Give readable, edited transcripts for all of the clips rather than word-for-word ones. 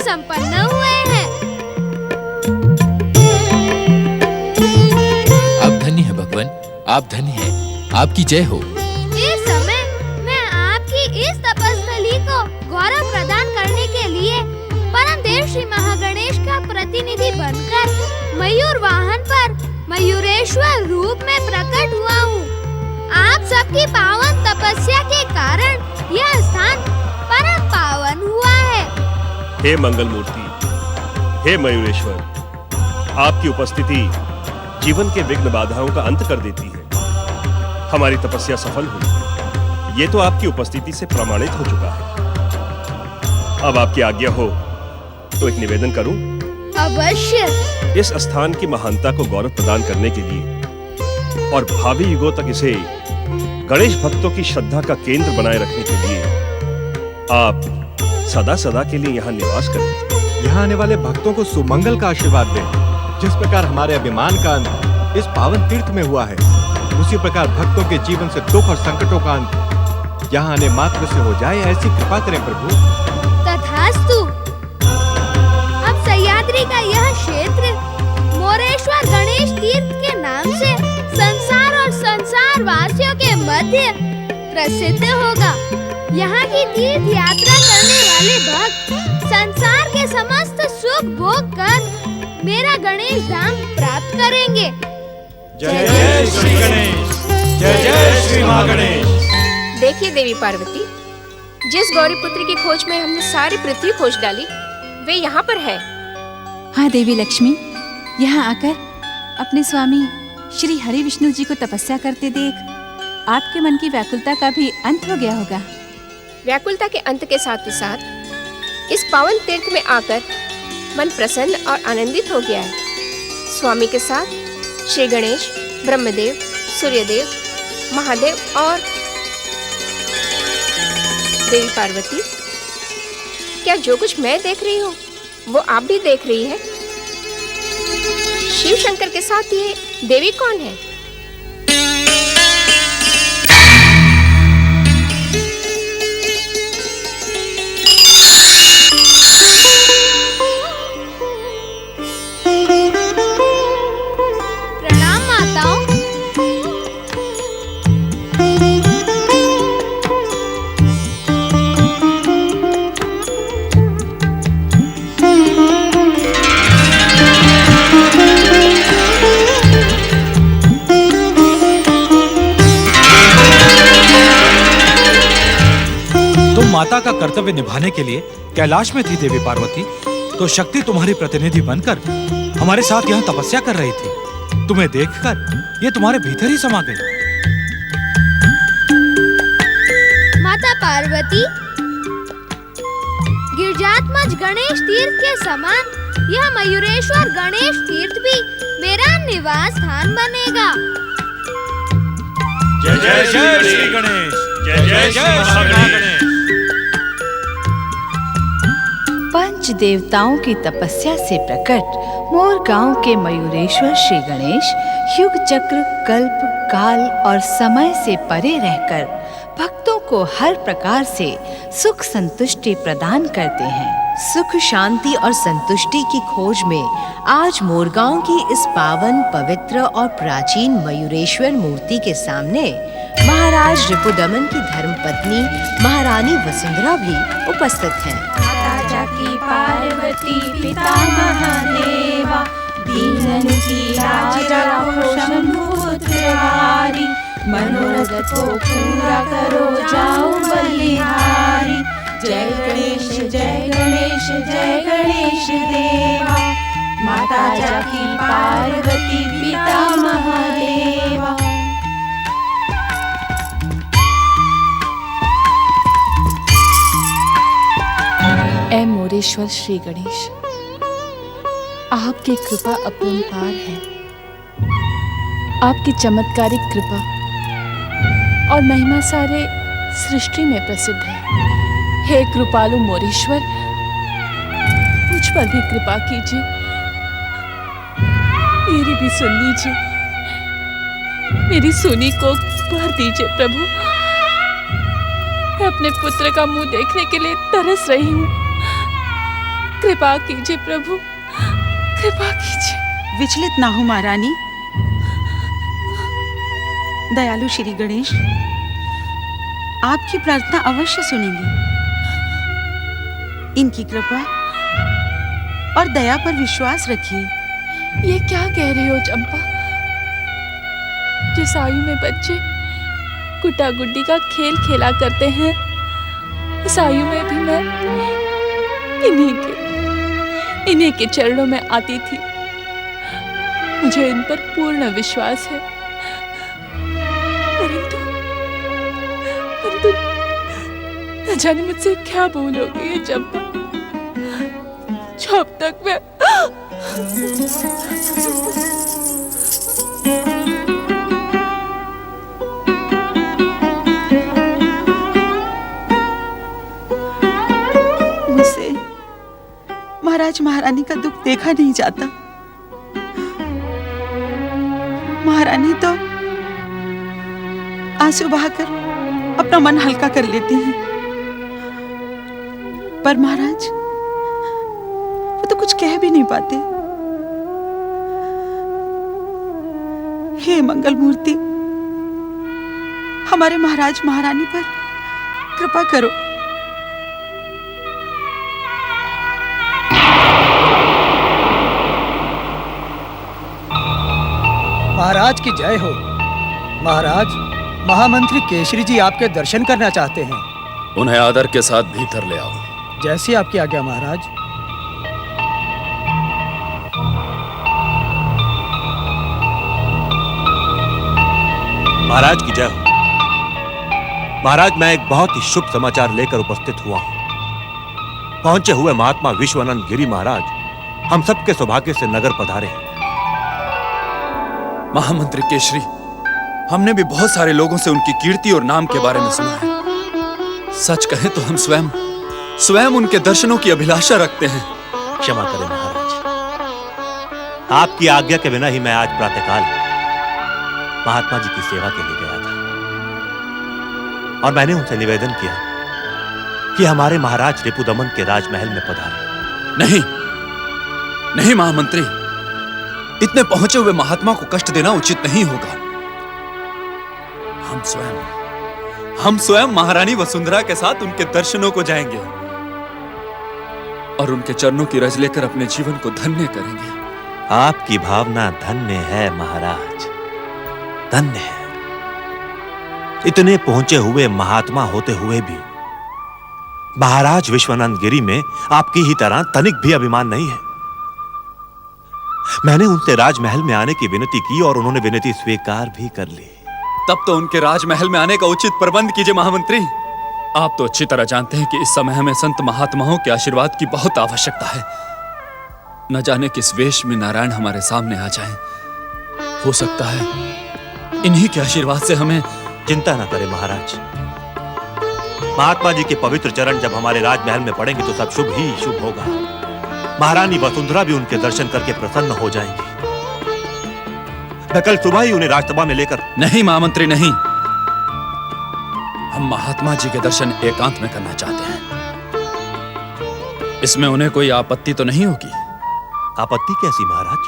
संपन्न हुए हैं। आप धन्य हैं भगवान, आप धन्य हैं, आपकी जय हो। इस समय मैं आपकी इस तपस्थली को गौरव प्रदान करने के लिए परम देव श्री महागणेश का प्रतिनिधि बनकर मयूर वाहन पर मयूरेश्वर रूप में प्रकट हुआ हूँ। आप सबकी पावन तपस्या के कारण यह स्थान परम पावन हुआ है। हे मंगल मूर्ति, हे मयूरेश्वर, आपकी उपस्थिति जीवन के विघ्न बाधाओं का अंत कर देती है। हमारी तपस्या सफल हुई, ये तो आपकी उपस्थिति से प्रमाणित हो चुका है। अब आपकी आज्ञा हो तो एक निवेदन करूं? अवश्य। इस स्थान की महानता को गौरव प्रदान करने के लिए और भावी युगों तक इसे गणेश भक्तों की श्रद्धा का केंद्र बनाए रखने के लिए आप सदा सदा के लिए यहाँ निवास करें। यहाँ आने वाले भक्तों को सुमंगल का आशीर्वाद दें। जिस प्रकार हमारे अभिमान का अंत इस पावन तीर्थ में हुआ है, उसी प्रकार भक्तों के जीवन से दुख और संकटों का अंत यहाँ आने मात्र से हो जाए, ऐसी कृपा करें प्रभु। तथास्तु। अब सह्याद्री का यह क्षेत्र मोरेश्वर गणेश तीर्थ के नाम से संसार और संसार वासियों के मध्य प्रसिद्ध होगा। यहाँ की तीर्थ यात्रा करने वाले भक्त संसार के समस्त सुख भोग कर मेरा गणेश धाम प्राप्त करेंगे। जय जय श्री गणेश, जय जय श्री महागणेश। देखिए देवी पार्वती, जिस गौरी पुत्री की खोज में हमने सारी पृथ्वी खोज डाली, वे यहाँ पर है। हाँ देवी लक्ष्मी, यहाँ आकर अपने स्वामी श्री हरि विष्णु जी को तपस्या करते देख आपके मन की व्याकुलता का भी अंत हो गया होगा। व्याकुलता के अंत के साथ ही साथ इस पावन तीर्थ में आकर मन प्रसन्न और आनंदित हो गया है। स्वामी के साथ श्री गणेश, ब्रह्मदेव, सूर्यदेव, महादेव और देवी पार्वती, क्या जो कुछ मैं देख रही हूँ वो आप भी देख रही है? शिव शंकर के साथ ये देवी कौन है? माता का कर्तव्य निभाने के लिए कैलाश में थी देवी पार्वती, तो शक्ति तुम्हारी प्रतिनिधि बनकर हमारे साथ यहाँ तपस्या कर रही थी। तुम्हें देखकर ये तुम्हारे भीतर ही समा गई। माता पार्वती, गिरिजात्मज गणेश तीर्थ के समान यह मयूरेश्वर गणेश तीर्थ भी मेरा निवास स्थान बनेगा। जय जय जय श्री गणेश, जय जय जय महागणेश। पंच देवताओं की तपस्या से प्रकट मोर गांव के मयूरेश्वर श्री गणेश युग चक्र, कल्प, काल और समय से परे रहकर भक्तों को हर प्रकार से सुख संतुष्टि प्रदान करते हैं। सुख, शांति और संतुष्टि की खोज में आज मोरगांव की इस पावन, पवित्र और प्राचीन मयूरेश्वर मूर्ति के सामने महाराज रिपुदमन की धर्मपत्नी महारानी वसुंधरा भी उपस्थित हैं। माता जाकी पार्वती पिता महादेवा, दीनन की लाज रखो शंभु पुत्रहारी, मनोरथ को पूरा करो जाओ बलिहारी। जय गणेश जय गणेश जय गणेश देवा, माता जाकी पार्वती पिता महादेवा। ऐ मोरेश्वर श्री गणेश, आपकी कृपा अपरंपार है। आपकी चमत्कारिक कृपा और महिमा सारे सृष्टि में प्रसिद्ध है। हे कृपालु मोरेश्वर, मुझ पर भी कृपा कीजिए, मेरी भी सुन लीजिए, मेरी सुनी को भर दीजिए प्रभु। मैं अपने पुत्र का मुंह देखने के लिए तरस रही हूँ। कृपा कीजिए प्रभु, कृपा कीजिए। विचलित ना हो महारानी। दयालु श्री गणेश आपकी प्रार्थना अवश्य सुनेंगे। इनकी कृपा और दया पर विश्वास रखिए। ये क्या कह रहे हो चंपा? जिस आयु में बच्चे गुड्डा गुड्डी का खेल खेला करते हैं, उस आयु में भी मैं इन्हीं के चरणों में आती थी। मुझे इन पर पूर्ण विश्वास है, परंतु न जाने मुझसे क्या भूल हो गई है चंपा, जो अब तक मैं मुझसे महाराज महारानी का दुख देखा नहीं जाता। महारानी तो आंसू बहाकर अपना मन हल्का कर लेती हैं, पर महाराज वो तो कुछ कह भी नहीं पाते। हे मंगल मूर्ति, हमारे महाराज महारानी पर कृपा करो। महाराज की जय हो। महाराज, महामंत्री केसरी जी आपके दर्शन करना चाहते हैं। उन्हें आदर के साथ भीतर ले आओ। जैसी आपकी आज्ञा महाराज। महाराज की जय हो। महाराज, मैं एक बहुत ही शुभ समाचार लेकर उपस्थित हुआ हूं। पहुंचे हुए महात्मा विश्वानंद गिरी महाराज हम सबके सौभाग्य से नगर पधारे हैं। महामंत्री केसरी, हमने भी बहुत सारे लोगों से उनकी कीर्ति और नाम के बारे में सुना है। सच कहें तो हम स्वयं उनके दर्शनों की अभिलाषा रखते हैं। क्षमा करें महाराज, आपकी आज्ञा के बिना ही मैं आज प्रातःकाल महात्मा जी की सेवा के लिए गया था और मैंने उनसे निवेदन किया कि हमारे महाराज रिपुदमन के राजमहल में पधारें। नहीं महामंत्री, इतने पहुंचे हुए महात्मा को कष्ट देना उचित नहीं होगा। हम स्वयं महारानी वसुंधरा के साथ उनके दर्शनों को जाएंगे और उनके चरणों की रज लेकर अपने जीवन को धन्य करेंगे। आपकी भावना धन्य है महाराज, धन्य है। इतने पहुंचे हुए महात्मा होते हुए भी महाराज विश्वानंद गिरी में आपकी ही तरह तनिक भी अभिमान नहीं है। मैंने उनसे राजमहल में आने की विनती की और उन्होंने विनती स्वीकार भी कर ली। तब तो उनके राजमहल में आने का उचित प्रबंध कीजिए महामंत्री। आप तो अच्छी तरह जानते हैं कि इस समय हमें संत महात्माओं के आशीर्वाद की बहुत आवश्यकता है। न जाने किस वेश में नारायण हमारे सामने आ जाएं। हो सकता है इन्हीं के आशीर्वाद से हमें। चिंता न करें महाराज, महात्मा जी के पवित्र चरण जब हमारे राजमहल में पड़ेंगे तो सब शुभ ही शुभ होगा। महारानी वसुंधरा भी उनके दर्शन करके प्रसन्न हो जाएंगी। मैं कल सुबह ही उन्हें राजसभा में लेकर। नहीं महामंत्री, नहीं। हम महात्मा जी के दर्शन एकांत में करना चाहते हैं। इसमें उन्हें कोई आपत्ति तो नहीं होगी? आपत्ति कैसी महाराज?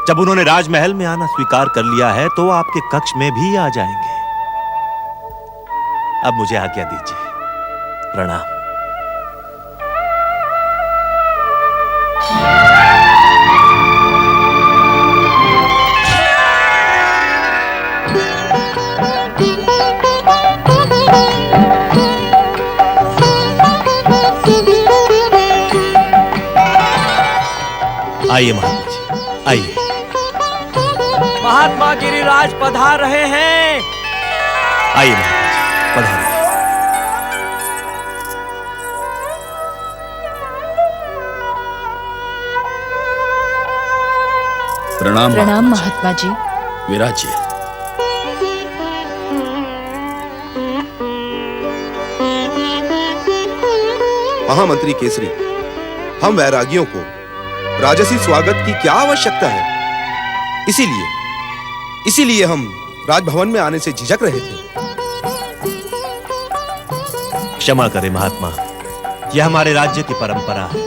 जब उन्होंने राजमहल में आना स्वीकार कर लिया है तो आपके कक्ष में भी आ जाएंगे। अब मुझे आज्ञा दीजिए। प्रणाम। आइए महात्मा जी, आइए। महात्मा गिरिराज पधार रहे हैं। आइए महात्मा जी, पधारिए। प्रणाम। प्रणाम महात्मा जी। विराजिए। महामंत्री केसरी, हम वैरागियों को राजसी स्वागत की क्या आवश्यकता है? इसीलिए हम राजभवन में आने से झिझक रहे थे। क्षमा करें महात्मा, यह हमारे राज्य की परंपरा है।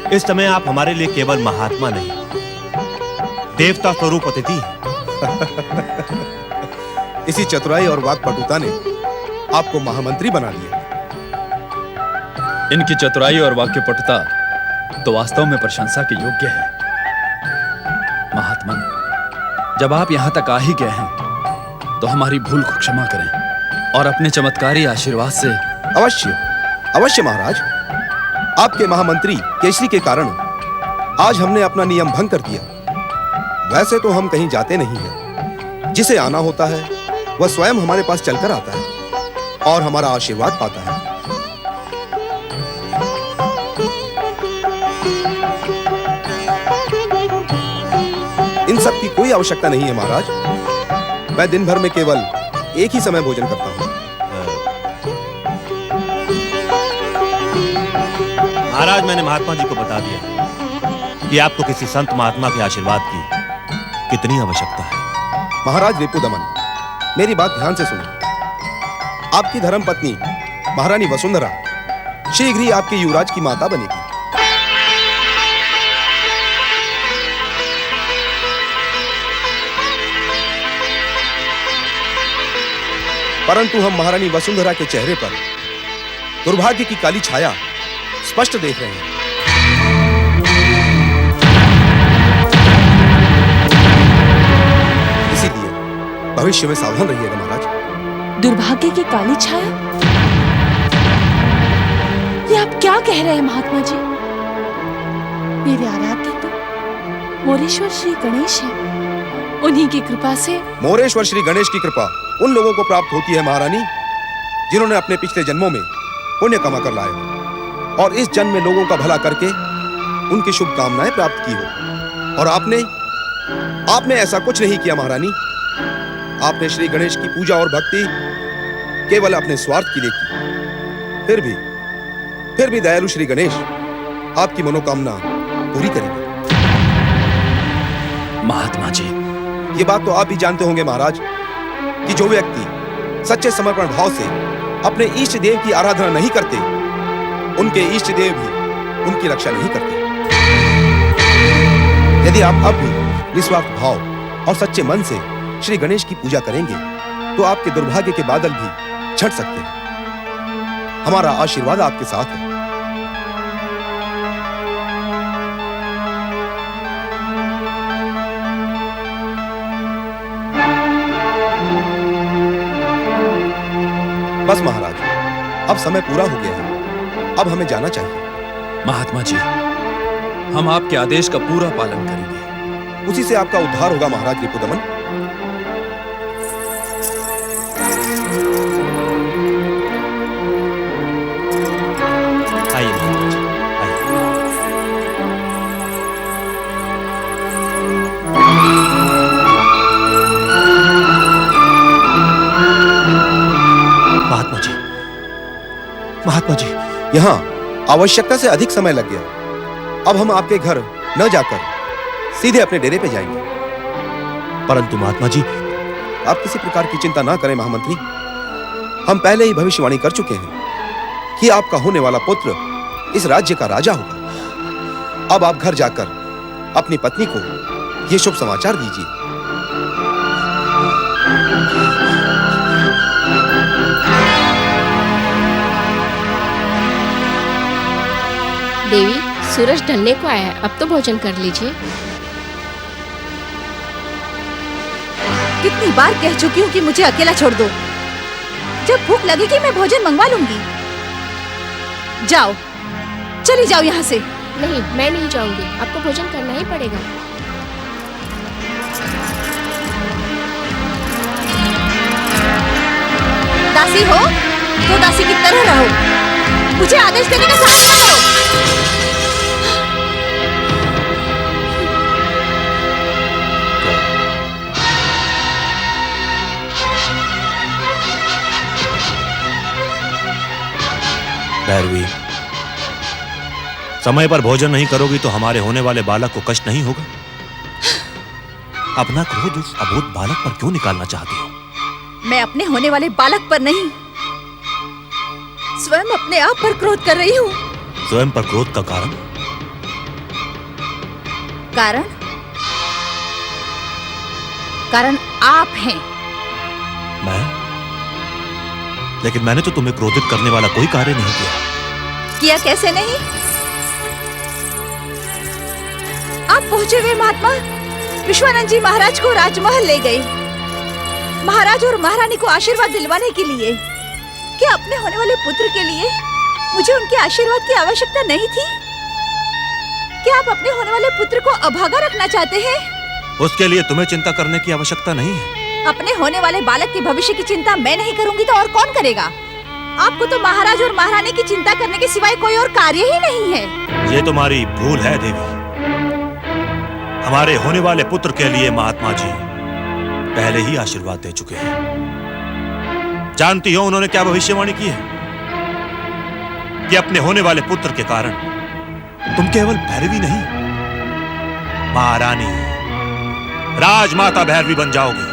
इस समय आप हमारे लिए केवल महात्मा नहीं, देवता स्वरूप अतिथि हैं। इसी चतुराई और वाक्पटुता ने आपको महामंत्री बना लिया। इनकी चतुराई और वाक्यपटुता तो वास्तव में प्रशंसा के योग्य है। महात्मन, जब आप यहां तक आ ही गए हैं तो हमारी भूल को क्षमा करें और अपने चमत्कारी आशीर्वाद से। अवश्य महाराज। आपके महामंत्री केसरी के कारण आज हमने अपना नियम भंग कर दिया। वैसे तो हम कहीं जाते नहीं हैं। जिसे आना होता है वह स्वयं हमारे पास चलकर आता है और हमारा आशीर्वाद पाता है। इन सब की कोई आवश्यकता नहीं है महाराज। मैं दिन भर में केवल एक ही समय भोजन करता हूं। महाराज, मैंने महात्मा जी को बता दिया कि आपको किसी संत महात्मा के आशीर्वाद की कितनी आवश्यकता है। महाराज रिपुदमन, मेरी बात ध्यान से सुनिए। आपकी धर्मपत्नी महारानी वसुंधरा शीघ्र ही आपके युवराज की माता बनेगी। परंतु हम महारानी वसुंधरा के चेहरे पर दुर्भाग्य की काली छाया स्पष्ट देख रहे हैं। इसीलिए भविष्य में सावधान रहिएगा महाराज। दुर्भाग्य की काली छाया? ये आप क्या कह रहे हैं महात्मा जी? मेरे आराध्य तो मोरेश्वर श्री गणेश है। उन्हीं की कृपा से। मोरेश्वर श्री गणेश की कृपा उन लोगों को प्राप्त होती है महारानी जिन्होंने अपने पिछले जन्मों में पुण्य कमा कर लाए और इस जन्म में लोगों का भला करके उनकी शुभकामनाएं प्राप्त की हो। और आपने ऐसा कुछ नहीं किया महारानी। आपने श्री गणेश की पूजा और भक्ति केवल अपने स्वार्थ के लिए की। फिर भी दयालु श्री गणेश आपकी मनोकामना पूरी करेंगे। महात्मा जी, ये बात तो आप भी जानते होंगे महाराज कि जो व्यक्ति सच्चे समर्पण भाव से अपने इष्ट देव की आराधना नहीं करते, उनके इष्ट देव भी उनकी रक्षा नहीं करते। यदि आप अब भी निस्वार्थ भाव और सच्चे मन से श्री गणेश की पूजा करेंगे तो आपके दुर्भाग्य के बादल भी छट सकते हैं। हमारा आशीर्वाद आपके साथ है। बस महाराज, अब समय पूरा हो गया है। अब हमें जाना चाहिए। महात्मा जी, हम आपके आदेश का पूरा पालन करेंगे। उसी से आपका उद्धार होगा महाराज रिपुदमन। आइए महाराज, महात्मा जी, यहाँ आवश्यकता से अधिक समय लग गया। अब हम आपके घर न जाकर सीधे अपने डेरे पे जाएंगे। परंतु महात्मा जी, आप किसी प्रकार की चिंता ना करें महामंत्री। हम पहले ही भविष्यवाणी कर चुके हैं कि आपका होने वाला पुत्र इस राज्य का राजा होगा। अब आप घर जाकर अपनी पत्नी को यह शुभ समाचार दीजिए। देवी, सूरज ढलने को आया है, अब तो भोजन कर लीजिए। कितनी बार कह चुकी हूँ कि मुझे अकेला छोड़ दो। जब भूख लगेगी मैं भोजन मंगवा लूंगी। जाओ, चली जाओ यहाँ से। नहीं, मैं नहीं जाऊंगी, आपको भोजन करना ही पड़ेगा। दासी हो तो दासी की तरह रहो, मुझे आदेश देने का साहस न करो। भैरवी, समय पर भोजन नहीं करोगी तो हमारे होने वाले बालक को कष्ट नहीं होगा? अपना क्रोध उस अबोध बालक पर क्यों निकालना चाहती हो? मैं अपने होने वाले बालक पर नहीं, स्वयं अपने आप पर क्रोध कर रही हूँ। स्वयं पर क्रोध का कारण? कारण आप हैं। मैं? लेकिन मैंने तो तुम्हें क्रोधित करने वाला कोई कार्य नहीं किया। कैसे नहीं? आप पहुंचे हुए महात्मा विश्वानंद जी महाराज को राजमहल ले गए, महाराज और महारानी को आशीर्वाद दिलवाने के लिए। क्या अपने होने वाले पुत्र के लिए मुझे उनके आशीर्वाद की आवश्यकता नहीं थी? क्या आप अपने होने वाले पुत्र को अभागा रखना चाहते हैं? उसके लिए तुम्हें चिंता करने की आवश्यकता नहीं है। अपने होने वाले बालक के भविष्य की चिंता मैं नहीं करूंगी तो और कौन करेगा? आपको तो महाराज और महारानी की चिंता करने के सिवाय कोई और कार्य ही नहीं है। ये तुम्हारी भूल है देवी। हमारे होने वाले पुत्र के लिए महात्मा जी पहले ही आशीर्वाद दे चुके हैं। जानती हो उन्होंने क्या भविष्यवाणी की है? कि अपने होने वाले पुत्र के कारण तुम केवल भैरवी नहीं, महारानी, राजमाता भैरवी बन जाओगी।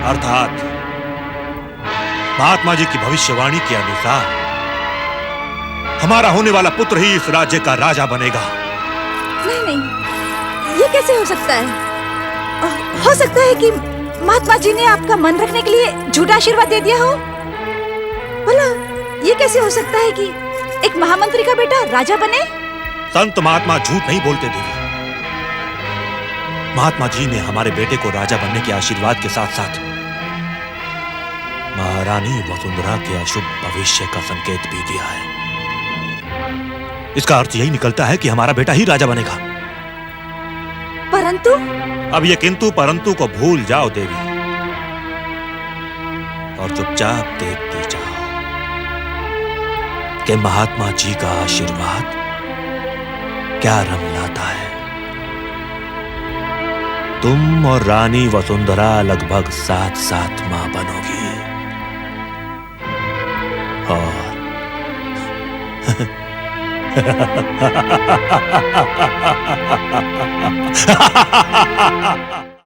अर्थात महात्मा जी की भविष्यवाणी के अनुसार हमारा होने वाला पुत्र ही इस राज्य का राजा बनेगा। नहीं, ये कैसे हो सकता है? हो सकता है कि महात्मा जी ने आपका मन रखने के लिए झूठा आशीर्वाद दे दिया हो। भला ये कैसे हो सकता है कि एक महामंत्री का बेटा राजा बने? संत महात्मा झूठ नहीं बोलते देवी। महात्मा जी ने हमारे बेटे को राजा बनने के आशीर्वाद के साथ साथ महारानी वसुंधरा के अशुभ भविष्य का संकेत भी दिया है। इसका अर्थ यही निकलता है कि हमारा बेटा ही राजा बनेगा। परंतु अब ये किंतु परंतु को भूल जाओ देवी और चुपचाप देखती जाओ कि महात्मा जी का आशीर्वाद क्या रंग लाता है। तुम और रानी वसुंधरा लगभग साथ साथ मां बनोगी और